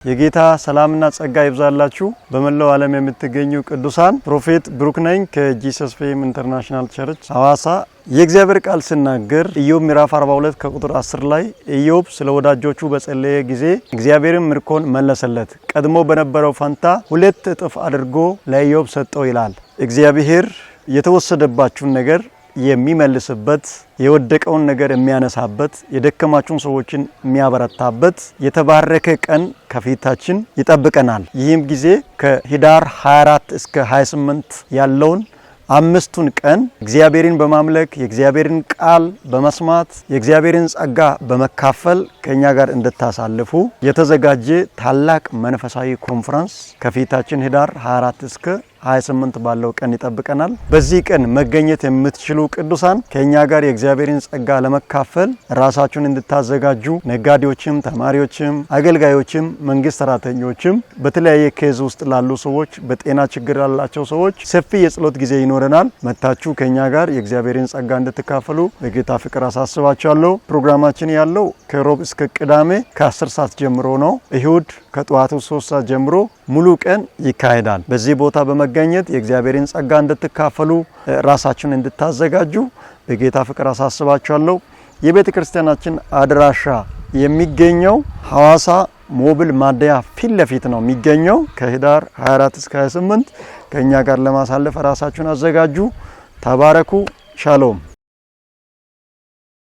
የጌታ ሰላምና ጸጋ ይብዛላችሁ በመላው ዓለም የምትገኙ ቅዱሳን ፕሮፌት ብሩክ ነኝ ከጂሰስ ፌም ኢንተርናሽናል ቸርች ሐዋሳ። የእግዚአብሔር ቃል ሲናገር ኢዮብ ምዕራፍ 42 ከቁጥር 10 ላይ ኢዮብ ስለ ወዳጆቹ በጸለየ ጊዜ እግዚአብሔርም ምርኮን መለሰለት፣ ቀድሞ በነበረው ፋንታ 2 እጥፍ አድርጎ ለኢዮብ ሰጠው ይላል። እግዚአብሔር የተወሰደባችሁን ነገር የሚመልስበት፣ የወደቀውን ነገር የሚያነሳበት፣ የደከማችሁን ሰዎችን የሚያበረታበት የተባረከ ቀን ከፊታችን ይጠብቀናል። ይህም ጊዜ ከህዳር 24 እስከ 28 ያለውን 5ቱን ቀን እግዚአብሔርን በማምለክ የእግዚአብሔርን ቃል በመስማት የእግዚአብሔርን ጸጋ በመካፈል ከኛ ጋር እንድታሳልፉ የተዘጋጀ ታላቅ መንፈሳዊ ኮንፈረንስ ከፊታችን ህዳር 24 እስከ 28 ባለው ቀን ይጠብቀናል። በዚህ ቀን መገኘት የምትችሉ ቅዱሳን ከኛ ጋር የእግዚአብሔርን ጸጋ ለመካፈል ራሳችሁን እንድታዘጋጁ፣ ነጋዴዎችም፣ ተማሪዎችም፣ አገልጋዮችም፣ መንግስት ሰራተኞችም፣ በተለያየ ኬዝ ውስጥ ላሉ ሰዎች፣ በጤና ችግር ላላቸው ሰዎች ሰፊ የጸሎት ጊዜ ይኖረናል። መታችሁ ከኛ ጋር የእግዚአብሔርን ጸጋ እንድትካፈሉ በጌታ ፍቅር አሳስባችኋለሁ። ፕሮግራማችን ያለው ከሮብ እስከ ቅዳሜ ከ10 ሰዓት ጀምሮ ነው። እሁድ ከጠዋቱ 3 ሰዓት ጀምሮ ሙሉ ቀን ይካሄዳል። በዚህ ቦታ በመገኘት የእግዚአብሔርን ጸጋ እንድትካፈሉ ራሳችሁን እንድታዘጋጁ በጌታ ፍቅር አሳስባችኋለሁ። የቤተ ክርስቲያናችን አድራሻ የሚገኘው ሐዋሳ ሞብል ማደያ ፊት ለፊት ነው የሚገኘው። ከህዳር 24 እስከ 28 ከኛ ጋር ለማሳለፍ ራሳችሁን አዘጋጁ። ተባረኩ። ሻሎም።